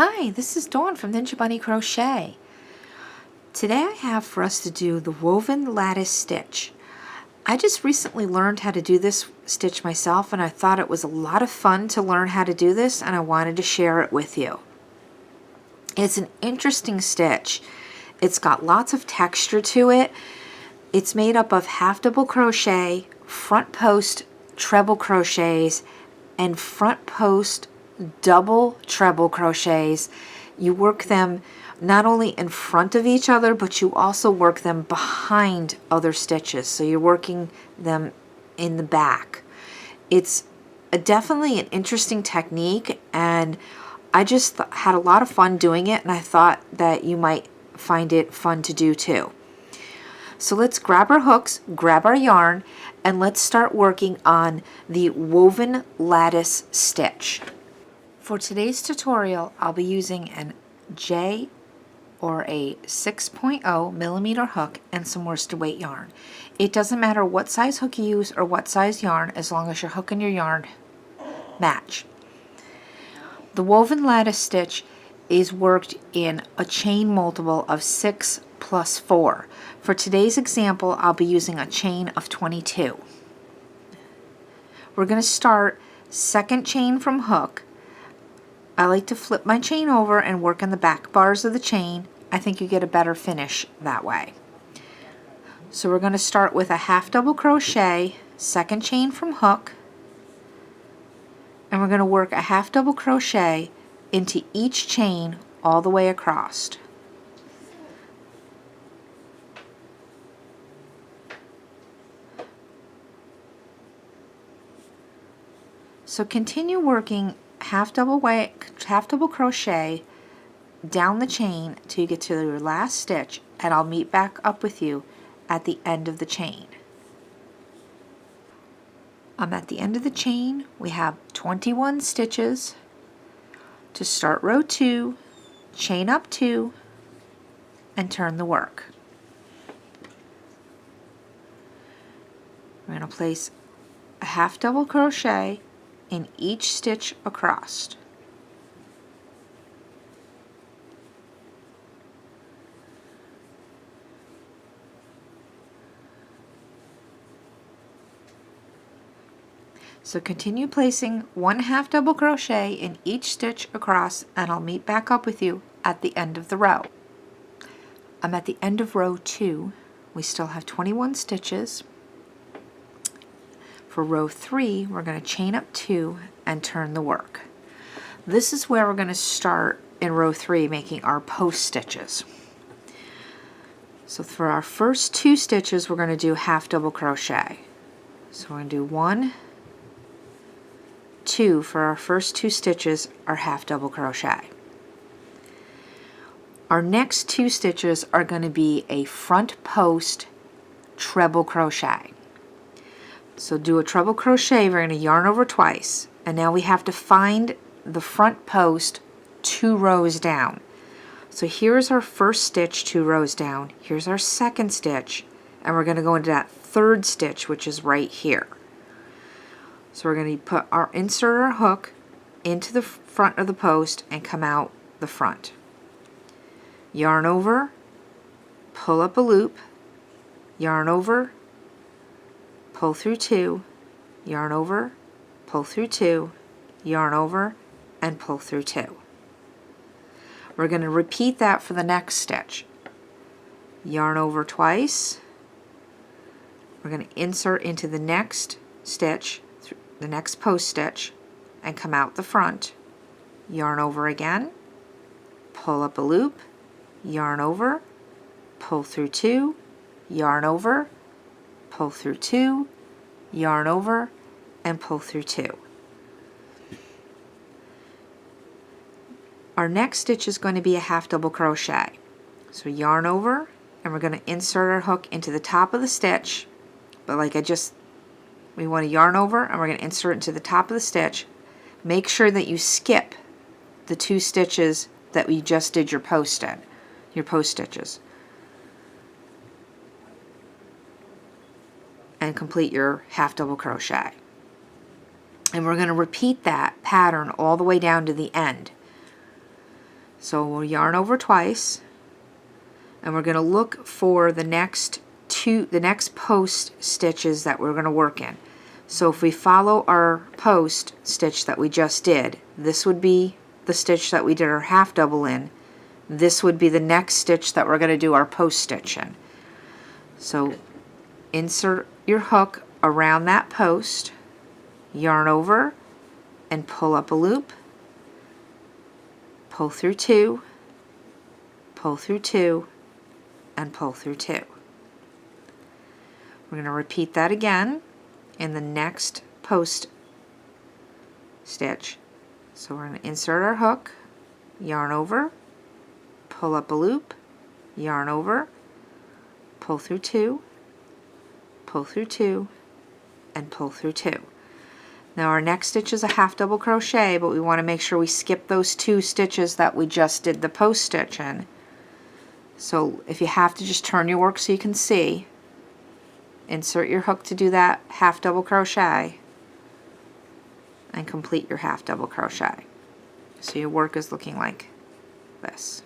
Hi, this is Dawn from Ninja Bunny Crochet. Today I have for us to do the woven lattice stitch. I just recently learned how to do this stitch myself, and I thought it was a lot of fun to learn how to do this, and I wanted to share it with you. It's an interesting stitch. It's got lots of texture to it. It's made up of half double crochet, front post treble crochets, and front post double treble crochets. You work them not only in front of each other, but you also work them behind other stitches. So you're working them in the back. It's definitely an interesting technique, and I just had a lot of fun doing it, and I thought that you might find it fun to do too. So let's grab our hooks, grab our yarn, and let's start working on the woven lattice stitch. For today's tutorial, I'll be using an J or a 6.0 millimeter hook and some worsted weight yarn. It doesn't matter what size hook you use or what size yarn, as long as your hook and your yarn match. The woven lattice stitch is worked in a chain multiple of 6 plus 4. For today's example, I'll be using a chain of 22. We're going to start second chain from hook. I like to flip my chain over and work on the back bars of the chain. I think you get a better finish that way. So we're going to start with a half double crochet, second chain from hook, and we're going to work a half double crochet into each chain all the way across. So continue working half double crochet down the chain till you get to your last stitch, and I'll meet back up with you at the end of the chain. I'm at the end of the chain. We have 21 stitches. To start row 2, chain up 2 and turn the work. We're going to place a half double crochet in each stitch across. So continue placing one half double crochet in each stitch across, and I'll meet back up with you at the end of the row. I'm at the end of row 2. We still have 21 stitches. For row 3, we're going to chain up 2 and turn the work. This is where we're going to start in row 3, making our post stitches. So for our first 2 stitches, we're going to do half double crochet. So we're going to do 1, 2 for our first 2 stitches are half double crochet. Our next 2 stitches are going to be a front post treble crochet. So do a treble crochet, we're going to yarn over twice, and now we have to find the front post 2 rows down. So here's our first stitch 2 rows down, here's our second stitch, and we're going to go into that third stitch, which is right here. So we're going to insert our hook into the front of the post and come out the front. Yarn over, pull up a loop, yarn over, pull through 2, yarn over, pull through 2, yarn over, and pull through 2. We're going to repeat that for the next stitch. Yarn over twice. We're going to insert into the next stitch, the next post stitch, and come out the front. Yarn over again, pull up a loop, yarn over, pull through 2, yarn over, pull through 2, yarn over, and pull through 2. Our next stitch is going to be a half double crochet. So yarn over, and we're going to insert our hook into the top of the stitch, but we want to yarn over and we're going to insert it into the top of the stitch. Make sure that you skip the 2 stitches that we just did your post stitches. And complete your half double crochet. And we're going to repeat that pattern all the way down to the end. So we'll yarn over twice, and we're going to look for the next post stitches that we're going to work in. So if we follow our post stitch that we just did, this would be the stitch that we did our half double in. This would be the next stitch that we're going to do our post stitch in. So insert your hook around that post, yarn over, and pull up a loop, pull through 2, pull through 2, and pull through 2. We're going to repeat that again in the next post stitch. So we're going to insert our hook, yarn over, pull up a loop, yarn over, pull through 2, pull through 2, and pull through 2. Now our next stitch is a half double crochet, but we want to make sure we skip those 2 stitches that we just did the post stitch in. So if you have to, just turn your work so you can see. Insert your hook to do that half double crochet and complete your half double crochet. So your work is looking like this.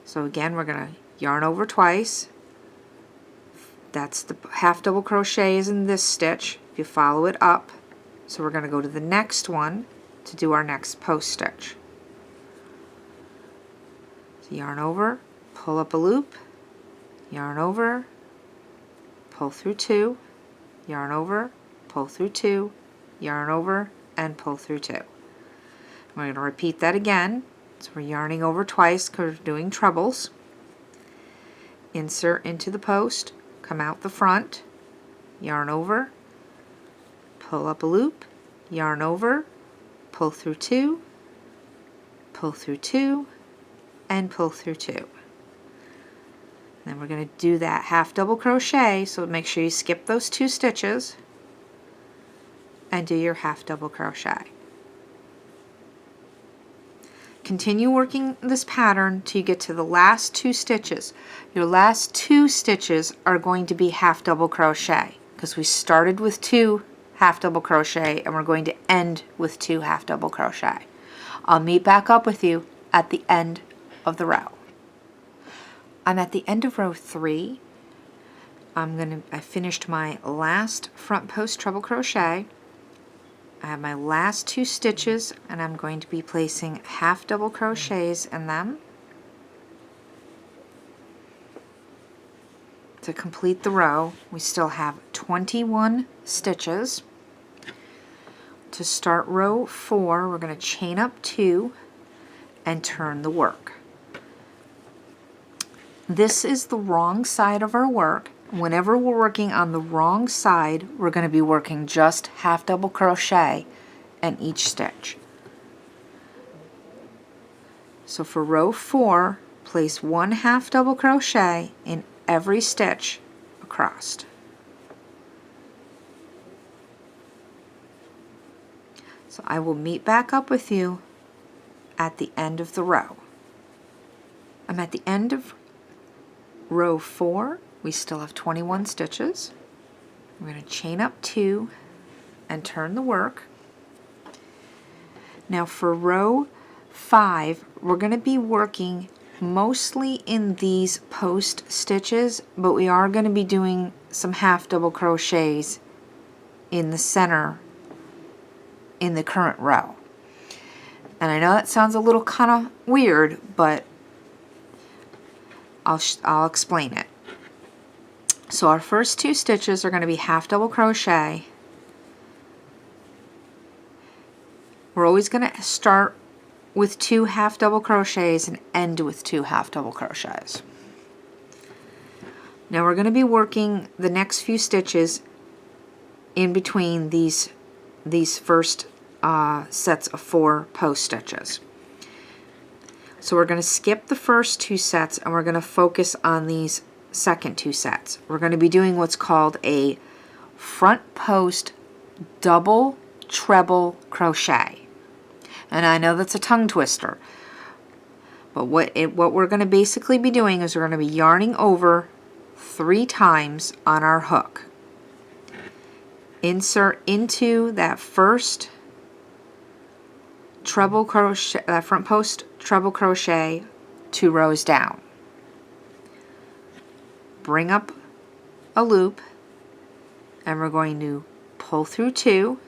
So again, we're going to yarn over twice. That's the half double crochet is in this stitch. You follow it up. So we're going to go to the next one to do our next post stitch. So yarn over, pull up a loop, yarn over, pull through 2, yarn over, pull through 2, yarn over, and pull through 2. We're going to repeat that again. So we're yarning over twice because we're doing trebles. Insert into the post, come out the front, yarn over, pull up a loop, yarn over, pull through 2, pull through 2, and pull through 2. Then we're going to do that half double crochet, so make sure you skip those 2 stitches and do your half double crochet. Continue working this pattern till you get to the last 2 stitches. Your last 2 stitches are going to be half double crochet because we started with 2 half double crochet and we're going to end with 2 half double crochet. I'll meet back up with you at the end of the row. I'm at the end of row 3. I finished my last front post treble crochet. I have my last 2 stitches and I'm going to be placing half double crochets in them to complete the row. We still have 21 stitches. To start row 4, we're going to chain up 2 and turn the work. This is the wrong side of our work. Whenever we're working on the wrong side, we're going to be working just half double crochet in each stitch. So for row 4, place 1 half double crochet in every stitch across. So I will meet back up with you at the end of the row. I'm at the end of row 4. We still have 21 stitches. We're going to chain up 2 and turn the work. Now for row 5, we're going to be working mostly in these post stitches, but we are going to be doing some half double crochets in the center in the current row. And I know that sounds a little kind of weird, but I'll explain it. So our first 2 stitches are going to be half double crochet. We're always going to start with 2 half double crochets and end with 2 half double crochets. Now we're going to be working the next few stitches in between these first sets of 4 post stitches. So we're going to skip the first 2 sets and we're going to focus on these second 2 sets. We're going to be doing what's called a front post double treble crochet. And I know that's a tongue twister, but what we're going to basically be doing is we're going to be yarning over 3 times on our hook. Insert into that first treble crochet, front post treble crochet 2 rows down. Bring up a loop, and we're going to pull through 2,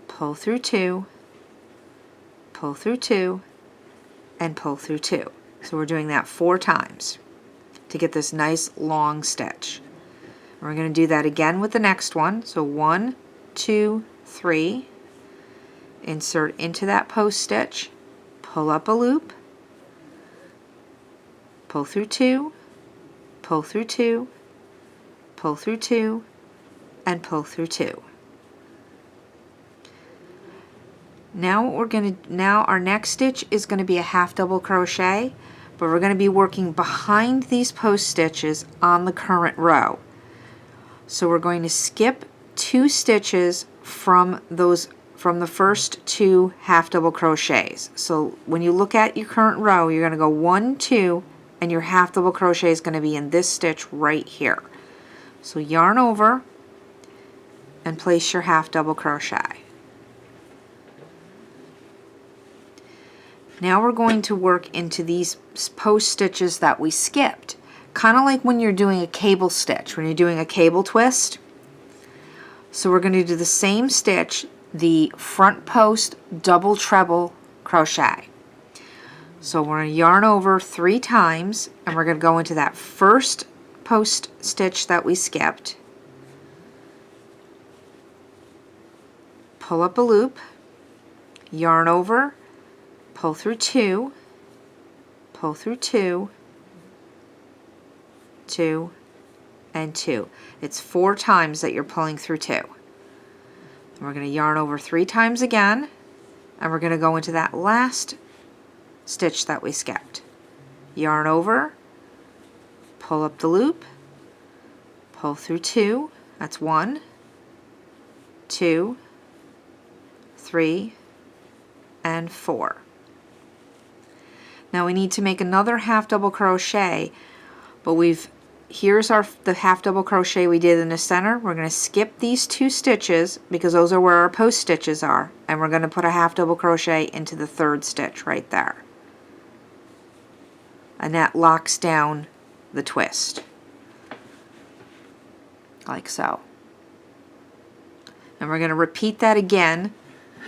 pull through 2, pull through 2, and pull through 2. So we're doing that 4 times to get this nice long stitch. We're going to do that again with the next one. So 1, 2, 3, insert into that post stitch, pull up a loop, pull through 2, pull through 2, pull through 2, and pull through 2. Now our next stitch is going to be a half double crochet, but we're going to be working behind these post stitches on the current row. So we're going to skip 2 stitches from the first 2 half double crochets. So when you look at your current row, you're going to go 1, 2, and your half double crochet is going to be in this stitch right here. So yarn over and place your half double crochet. Now we're going to work into these post stitches that we skipped, kind of like when you're doing a cable stitch, when you're doing a cable twist. So we're going to do the same stitch, the front post double treble crochet. So we're going to yarn over 3 times, and we're going to go into that first post stitch that we skipped, pull up a loop, yarn over, pull through 2, pull through 2, 2, and 2. It's 4 times that you're pulling through 2. And we're going to yarn over 3 times again, and we're going to go into that last stitch that we skipped. Yarn over, pull up the loop, pull through 2, that's 1, 2, 3, and 4. Now we need to make another half double crochet, but here's the half double crochet we did in the center. We're going to skip these 2 stitches because those are where our post stitches are, and we're going to put a half double crochet into the 3rd stitch right there. And that locks down the twist, like so. And we're going to repeat that again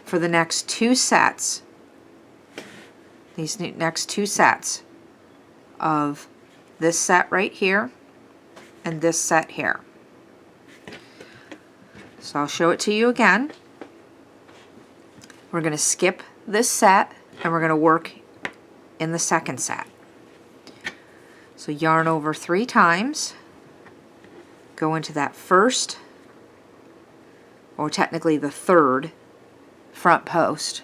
for the next 2 sets, these next 2 sets of this set right here and this set here. So I'll show it to you again. We're going to skip this set and we're going to work in the 2nd set. So yarn over 3 times, go into that first, or technically the 3rd front post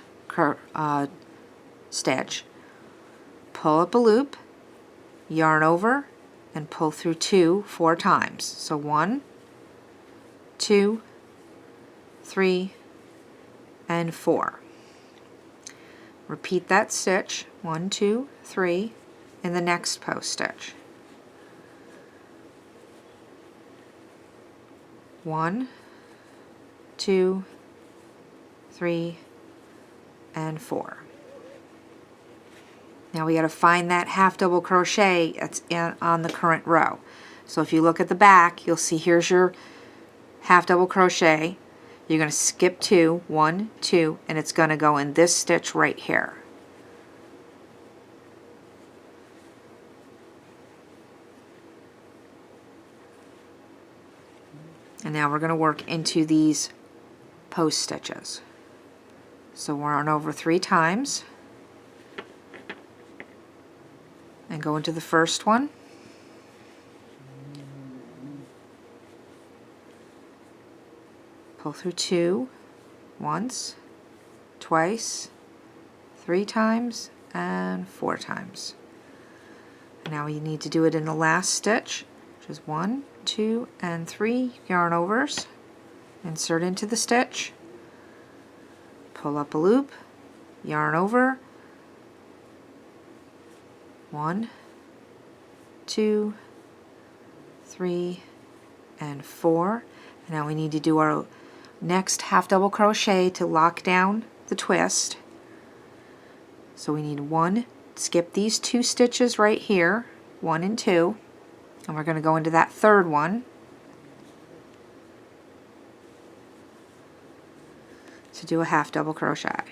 stitch, pull up a loop, yarn over, and pull through 2 4 times. So 1, 2, 3, and 4. Repeat that stitch 1, 2, 3 in the next post stitch. 1, 2, 3, and 4. Now we got to find that half double crochet that's on the current row. So if you look at the back, you'll see here's your half double crochet. You're going to skip 2, 1, 2, and it's going to go in this stitch right here. And now we're going to work into these post stitches. So we're on over 3 times and go into the first one. Pull through 2 once, twice, 3 times, and 4 times. Now you need to do it in the last stitch, which is 1, 2, and 3 yarn overs. Insert into the stitch, pull up a loop, yarn over, 1, 2, 3, and 4. Now we need to do our next half double crochet to lock down the twist. So we need one, skip these 2 stitches right here, 1 and 2, and we're going to go into that third one to do a half double crochet.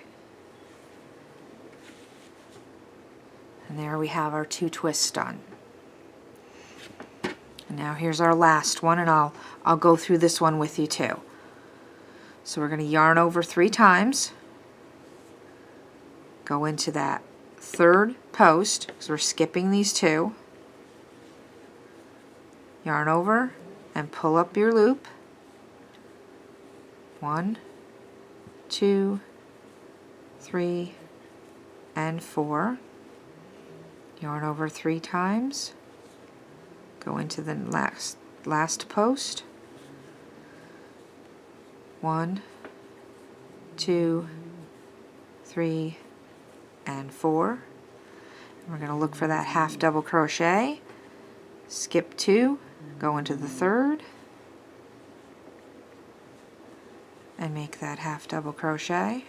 And there we have our 2 twists done. And now here's our last one, and I'll go through this one with you too. So we're going to yarn over 3 times, go into that third post, because we're skipping these 2, yarn over and pull up your loop, 1, 2, 3, and 4, yarn over 3 times, go into the last post, 1, 2, 3, and 4. And we're going to look for that half double crochet, skip 2, go into the third, and make that half double crochet.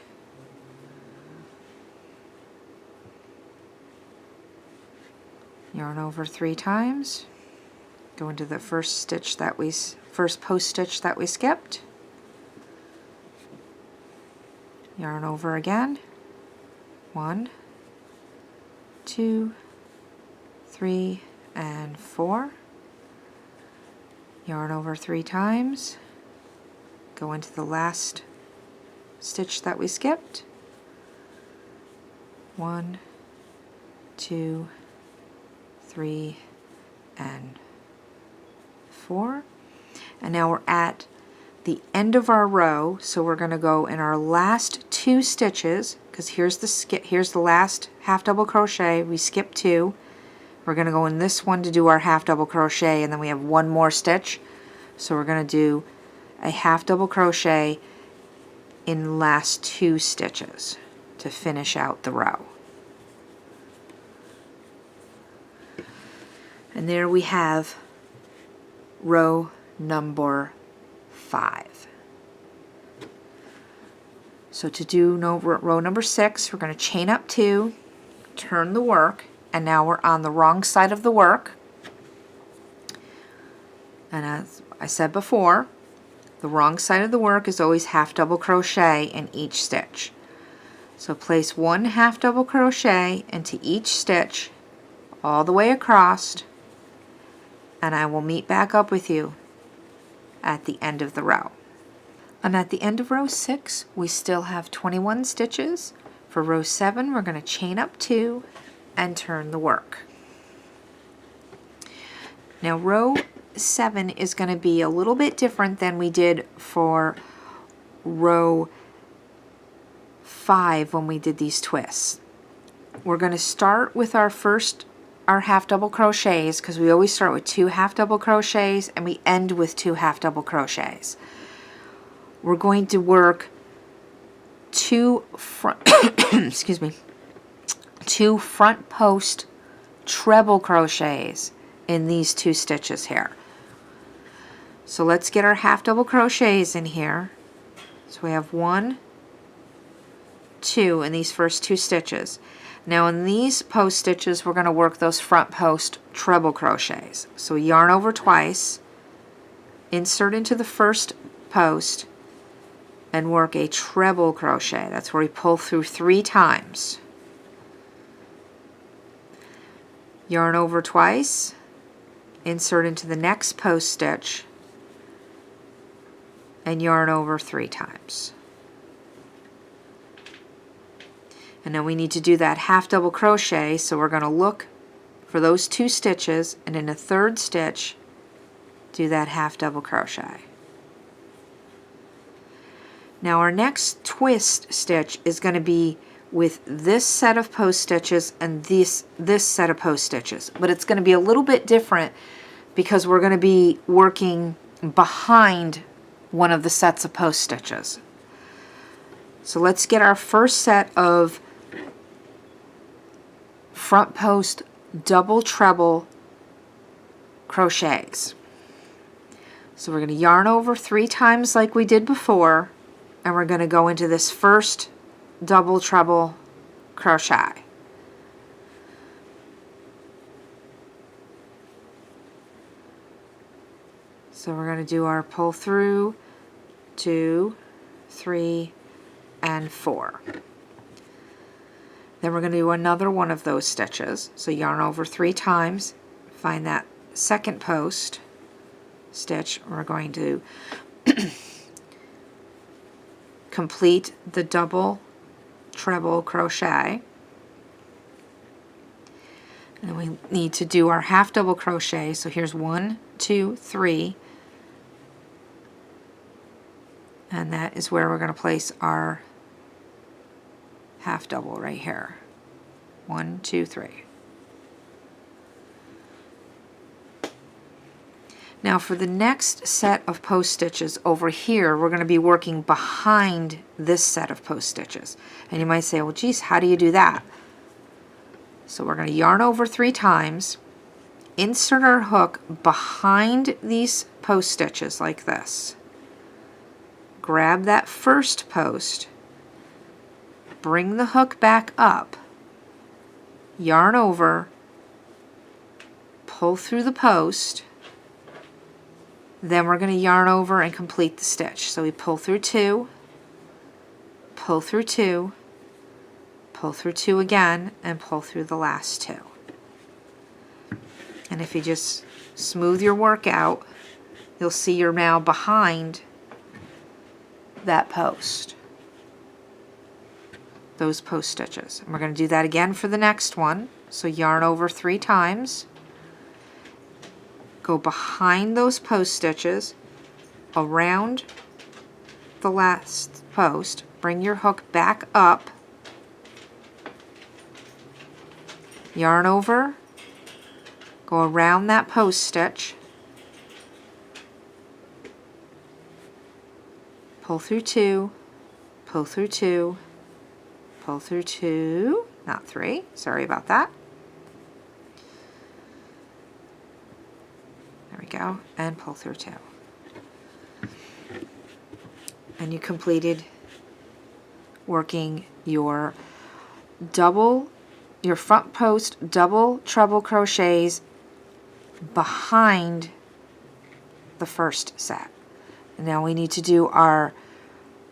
Yarn over 3 times, go into the first post stitch that we skipped, yarn over again, 1, 2, 3, and 4, yarn over 3 times, go into the last stitch that we skipped, 1, 2, 3, and 4, and now we're at the end of our row, so we're going to go in our last 2 stitches, because here's the last half double crochet. We skipped 2. We're going to go in this one to do our half double crochet, and then we have 1 more stitch, so we're going to do a half double crochet in the last 2 stitches to finish out the row. And there we have row number 5. So to do row number 6, we're going to chain up 2, turn the work, and now we're on the wrong side of the work. And as I said before, the wrong side of the work is always half double crochet in each stitch. So place 1 half double crochet into each stitch all the way across, and I will meet back up with you at the end of the row. And at the end of row 6, we still have 21 stitches. For row 7, we're going to chain up 2 and turn the work. Now row 7 is going to be a little bit different than we did for row 5 when we did these twists. We're going to start with our half double crochets, because we always start with 2 half double crochets and we end with 2 half double crochets. We're going to work 2 front excuse me, 2 front post treble crochets in these 2 stitches here. So let's get our half double crochets in here. So we have 1, 2 in these first 2 stitches. Now in these post stitches, we're going to work those front post treble crochets. So yarn over twice, insert into the first post, and work a treble crochet. That's where we pull through 3 times. Yarn over twice, insert into the next post stitch, and yarn over 3 times. And now we need to do that half double crochet, so we're going to look for those 2 stitches, and in a third stitch do that half double crochet. Now our next twist stitch is going to be with this set of post stitches and this set of post stitches, but it's going to be a little bit different because we're going to be working behind one of the sets of post stitches. So let's get our first set of front post double treble crochets. So we're going to yarn over 3 times like we did before, and we're going to go into this first double treble crochet. So we're going to do our pull through 2, 3, and 4. Then we're going to do another one of those stitches. So yarn over 3 times, find that second post stitch. We're going to complete the double treble crochet. And then we need to do our half double crochet. So here's 1, 2, 3. And that is where we're going to place our half double right here. 1, 2, 3. Now for the next set of post stitches over here, we're going to be working behind this set of post stitches. And you might say, well, geez, how do you do that? So we're going to yarn over 3 times, insert our hook behind these post stitches like this. Grab that first post, bring the hook back up, yarn over, pull through the post, then we're going to yarn over and complete the stitch. So we pull through 2, pull through 2, pull through 2 again, and pull through the last 2. And if you just smooth your work out, you'll see you're now behind that post, those post stitches. And we're going to do that again for the next one. So yarn over 3 times, go behind those post stitches, around the last post, bring your hook back up, yarn over, go around that post stitch, pull through 2, pull through 2, pull through 2, not 3, sorry about that. There we go, and pull through 2. And you completed working your front post double treble crochets behind the first set. Now we need to do our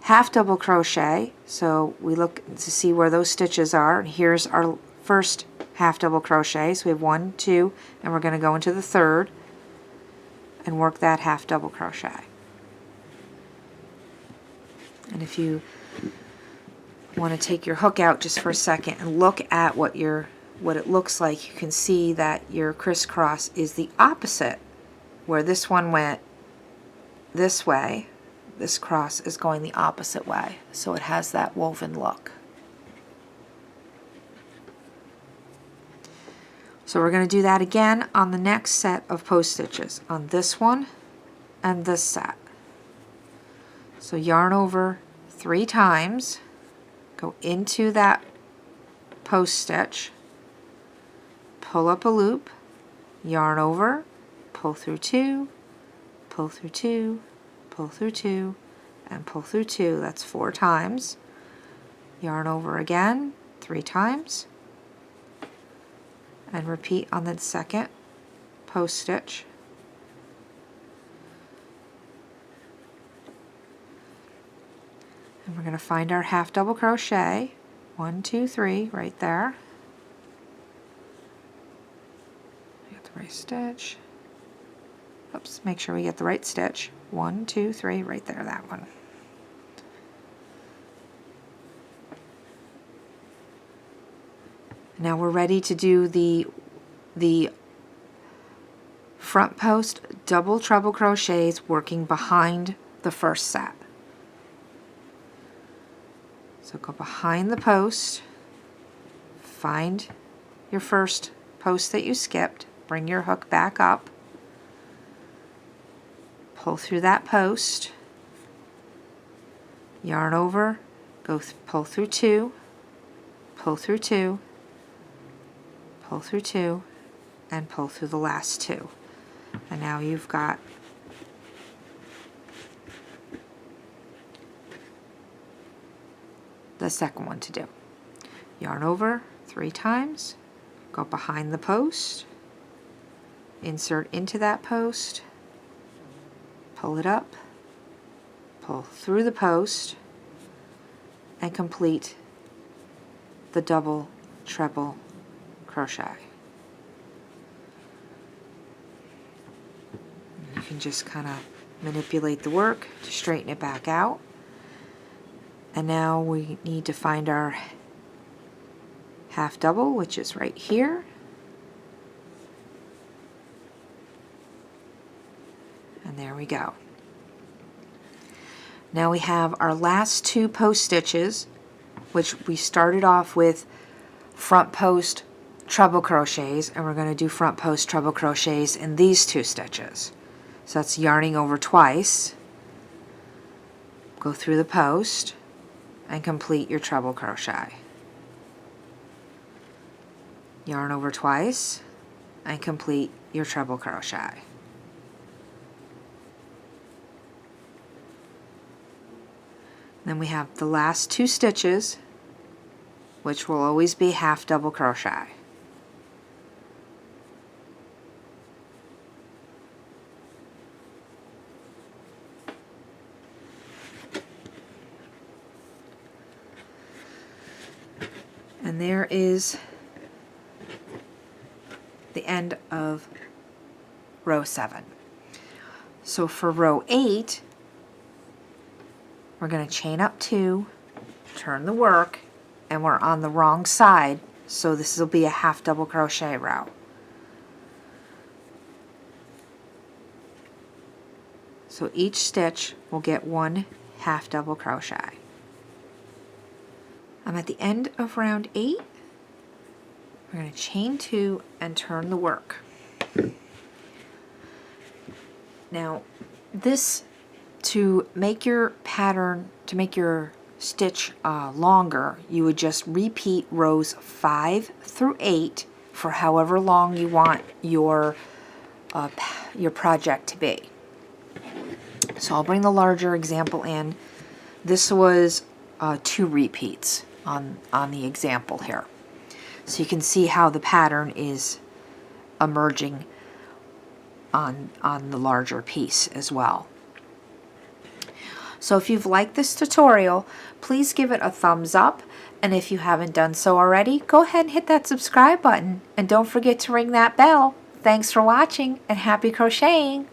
half double crochet, so we look to see where those stitches are. And here's our first half double crochet, so we have 1, 2, and we're going to go into the third and work that half double crochet. And if you want to take your hook out just for a second and look at what it looks like, you can see that your crisscross is the opposite. Where this one went this way, this cross is going the opposite way, so it has that woven look. So we're going to do that again on the next set of post stitches, on this one and this set. So yarn over 3 times, go into that post stitch, pull up a loop, yarn over, pull through 2, pull through 2, pull through 2, and pull through 2. That's 4 times. Yarn over again 3 times, and repeat on the second post stitch. And we're going to find our half double crochet, 1, 2, 3, right there. Get the right stitch. Oops, make sure we get the right stitch. 1, 2, 3, right there, that one. Now we're ready to do the front post double treble crochets working behind the first set. So go behind the post, find your first post that you skipped, bring your hook back up, pull through that post, yarn over, pull through 2, pull through 2, pull through 2, and pull through the last 2. And now you've got the second one to do. Yarn over 3 times, go behind the post, insert into that post, pull it up, pull through the post, and complete the double treble crochet. You can just kind of manipulate the work to straighten it back out. And now we need to find our half double, which is right here. And there we go. Now we have our last 2 post stitches, which we started off with front post treble crochets, and we're going to do front post treble crochets in these 2 stitches. So that's yarning over twice, go through the post, and complete your treble crochet. Yarn over twice, and complete your treble crochet. Then we have the last 2 stitches, which will always be half double crochet. And there is the end of row 7. So for row 8, we're going to chain up 2, turn the work, and we're on the wrong side, so this will be a half double crochet row. So each stitch will get 1 half double crochet. I'm at the end of round 8. We're going to chain 2 and turn the work. Now this, to make your pattern, to make your stitch longer, you would just repeat rows 5 through 8 for however long you want your project to be. So I'll bring the larger example in. This was 2 repeats on the example here. So you can see how the pattern is emerging on the larger piece as well. So if you've liked this tutorial, please give it a thumbs up, and if you haven't done so already, go ahead and hit that subscribe button, and don't forget to ring that bell. Thanks for watching, and happy crocheting!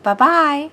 Bye-bye!